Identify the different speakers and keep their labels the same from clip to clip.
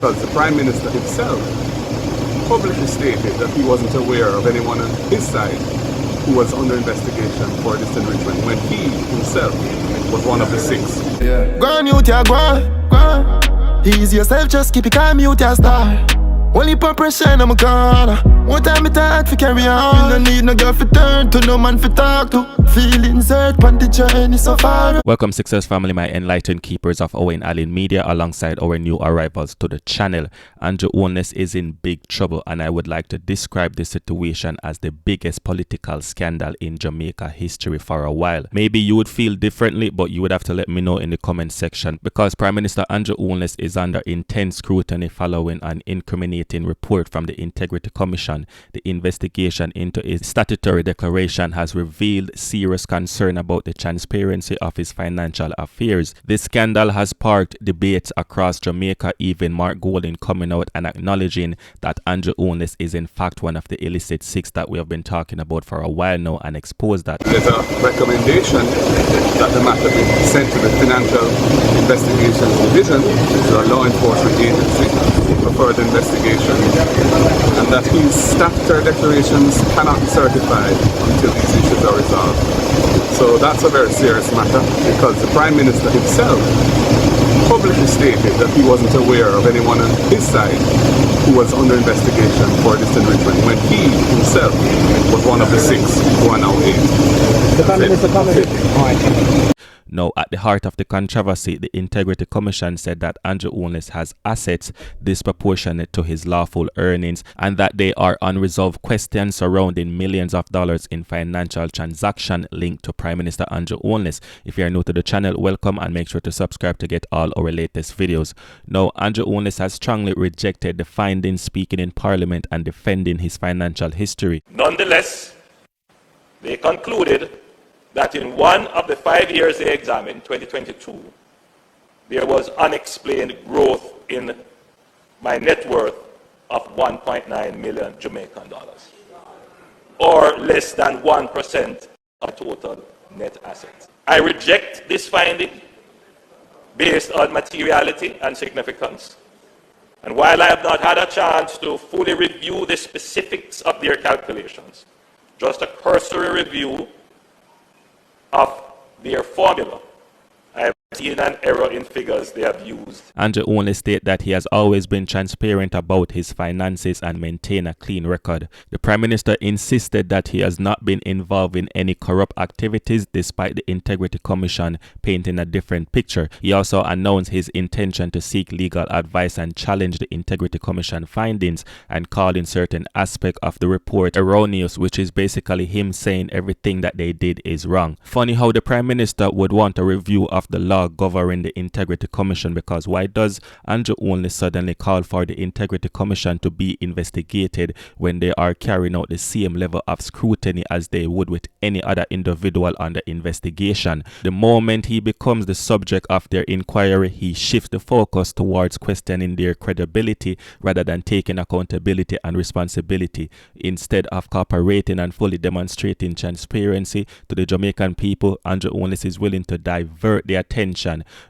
Speaker 1: Because the Prime Minister himself publicly stated that he wasn't aware of anyone on his side who was under investigation for this enrichment when he himself was one of the 6.
Speaker 2: Yeah. Go on, you go on. Ease yourself, just keep it calm, you star. Only pop pressure in my corner. One time it hard to carry on. You no need no girl for turn to, no man for talk to. Feelings hurt, on the journey so far.
Speaker 3: Welcome Success Family, my enlightened keepers of Øwayne Media, alongside our new arrivals to the channel. Holness is in big trouble, and I would like to describe this situation as the biggest political scandal in Jamaica history for a while. Maybe you would feel differently, but you would have to let me know in the comment section, because Prime Minister Holness is under intense scrutiny following an incriminating report from the Integrity Commission. The investigation into his statutory declaration has revealed serious concern about the transparency of his financial affairs. This scandal has sparked debates across Jamaica, even Mark Golding coming out and acknowledging that Holness is in fact one of the illicit 6 that we have been talking about for a while now, and exposed that.
Speaker 1: There's a recommendation that the matter be sent to the Financial Investigations Division, which is a law enforcement agency, for further investigation, and that his statutory declarations cannot be certified until these issues are resolved. So that's a very serious matter, because the Prime Minister himself publicly stated that he wasn't aware of anyone on his side who was under investigation for this enrichment when he himself was one of the 6 who are now 8.
Speaker 4: The Prime Minister commented.
Speaker 3: Now, at the heart of the controversy, the Integrity Commission said that Holness has assets disproportionate to his lawful earnings, and that there are unresolved questions surrounding millions of dollars in financial transaction linked to Prime Minister Holness. If you are new to the channel, welcome, and make sure to subscribe to get all our latest videos. Now, Holness has strongly rejected the findings, speaking in Parliament and defending his financial history.
Speaker 5: Nonetheless, they concluded that in one of the 5 years they examined, 2022, there was unexplained growth in my net worth of 1.9 million Jamaican dollars, or less than 1% of total net assets. I reject this finding based on materiality and significance. And while I have not had a chance to fully review the specifics of their calculations, just a cursory review of their formula, I have seen an error in figures they have used.
Speaker 3: Holness states that he has always been transparent about his finances and maintain a clean record. The Prime Minister insisted that he has not been involved in any corrupt activities, despite the Integrity Commission painting a different picture. He also announced his intention to seek legal advice and challenge the Integrity Commission findings, and calling certain aspects of the report erroneous, which is basically him saying everything that they did is wrong. Funny how the Prime Minister would want a review of the law governing the Integrity Commission, because why does Holness suddenly call for the Integrity Commission to be investigated when they are carrying out the same level of scrutiny as they would with any other individual under investigation? The moment he becomes the subject of their inquiry, he shifts the focus towards questioning their credibility rather than taking accountability and responsibility. Instead of cooperating and fully demonstrating transparency to the Jamaican people, Holness is willing to divert their attention.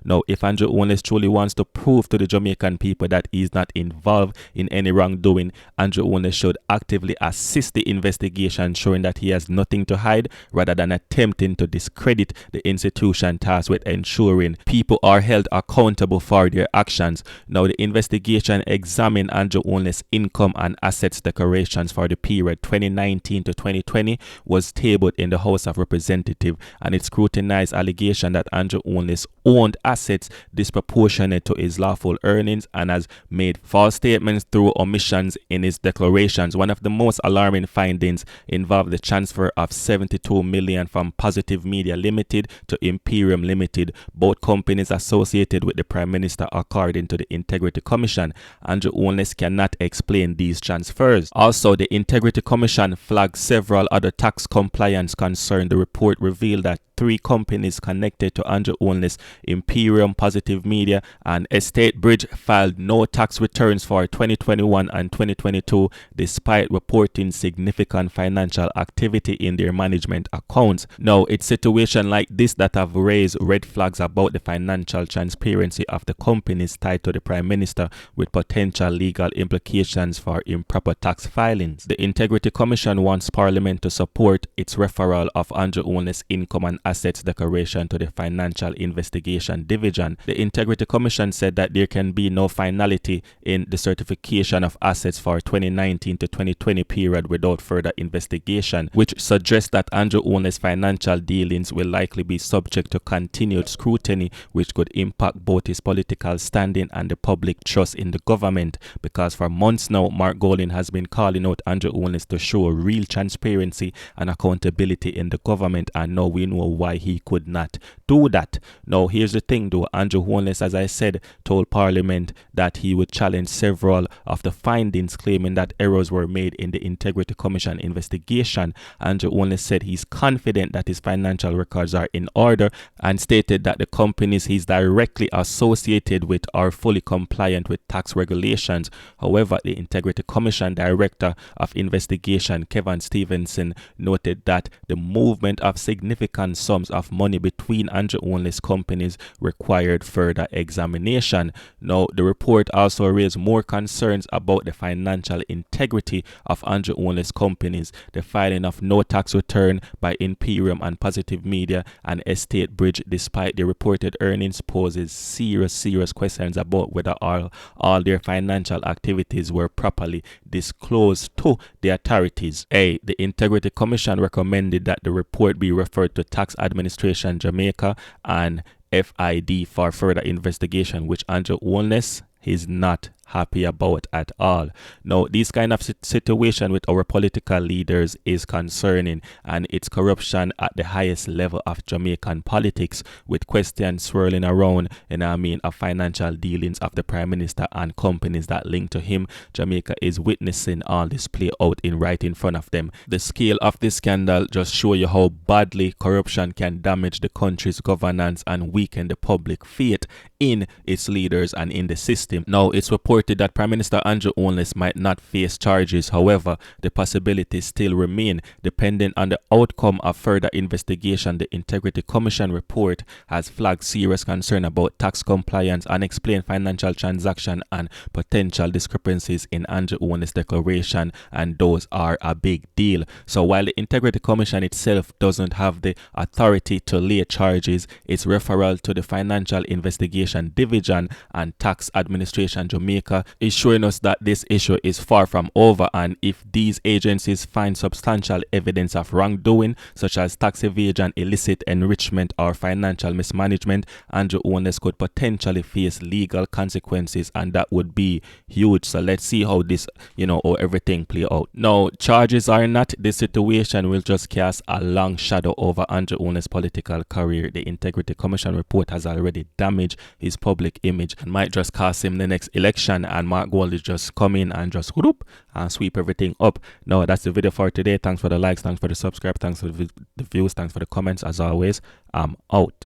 Speaker 3: Now, if Holness truly wants to prove to the Jamaican people that he is not involved in any wrongdoing, Holness should actively assist the investigation, showing that he has nothing to hide, rather than attempting to discredit the institution tasked with ensuring people are held accountable for their actions. Now, the investigation examined Holness' income and assets declarations for the period 2019 to 2020 was tabled in the House of Representatives, and it scrutinized allegation that Holness owned assets disproportionate to his lawful earnings and has made false statements through omissions in his declarations. One of the most alarming findings involved the transfer of 72 million from Positive Media Limited to Imperium Limited, both companies associated with the Prime Minister, according to the Integrity Commission. Holness cannot explain these transfers. Also, the Integrity Commission flagged several other tax compliance concerns. The report revealed that 3 companies connected to Holness Imperium, Positive Media, and Estate Bridge filed no tax returns for 2021 and 2022 despite reporting significant financial activity in their management accounts. Now, it's situations like this that have raised red flags about the financial transparency of the companies tied to the Prime Minister, with potential legal implications for improper tax filings. The Integrity Commission wants Parliament to support its referral of Andrew Holness' income and assets declaration to the Financial Investigation Division. The Integrity Commission said that there can be no finality in the certification of assets for 2019 to 2020 period without further investigation, which suggests that Andrew Holness' financial dealings will likely be subject to continued scrutiny, which could impact both his political standing and the public trust in the government, because for months now, Mark Golding has been calling out Andrew Holness to show real transparency and accountability in the government, and now we know why he could not do that. Now, here's the thing though, Andrew Holness, as I said, told Parliament that he would challenge several of the findings, claiming that errors were made in the Integrity Commission investigation. Andrew Holness said he's confident that his financial records are in order, and stated that the companies he's directly associated with are fully compliant with tax regulations. However, the Integrity Commission Director of Investigation, Kevin Stevenson, noted that the movement of significant sums of money between Andrew Holness companies required further examination. Now, the report also raised more concerns about the financial integrity of Andrew Holness companies. The filing of no tax return by Imperium and Positive Media and Estate Bridge, despite the reported earnings, poses serious questions about whether all their financial activities were properly disclosed to the authorities. The Integrity Commission recommended that the report be referred to Tax Administration Jamaica and FID for further investigation, which Andrew Holness is not happy about at all. Now, this kind of situation with our political leaders is concerning, and it's corruption at the highest level of Jamaican politics, with questions swirling around, of financial dealings of the Prime Minister and companies that link to him. Jamaica is witnessing all this play out right in front of them. The scale of this scandal just show you how badly corruption can damage the country's governance and weaken the public faith in its leaders and in the system. Now, it's reported that Prime Minister Andrew Holness might not face charges. However, the possibilities still remain. Depending on the outcome of further investigation, the Integrity Commission report has flagged serious concern about tax compliance, unexplained financial transaction, and potential discrepancies in Andrew Holness' declaration, and those are a big deal. So while the Integrity Commission itself doesn't have the authority to lay charges, its referral to the Financial Investigation Division and Tax Administration Jamaica is showing us that this issue is far from over, and if these agencies find substantial evidence of wrongdoing such as tax evasion, illicit enrichment, or financial mismanagement, Andrew Holness could potentially face legal consequences, and that would be huge. So let's see how this, how everything play out. Now, charges are not, this situation will just cast a long shadow over Andrew Holness' political career. The Integrity Commission report has already damaged his public image and might just cost him the next election, and Mark Gold is just come in and just whoop and sweep everything up. Now, that's the video for today. Thanks for the likes, thanks for the subscribe, thanks for the views, thanks for the comments. As always, I'm out.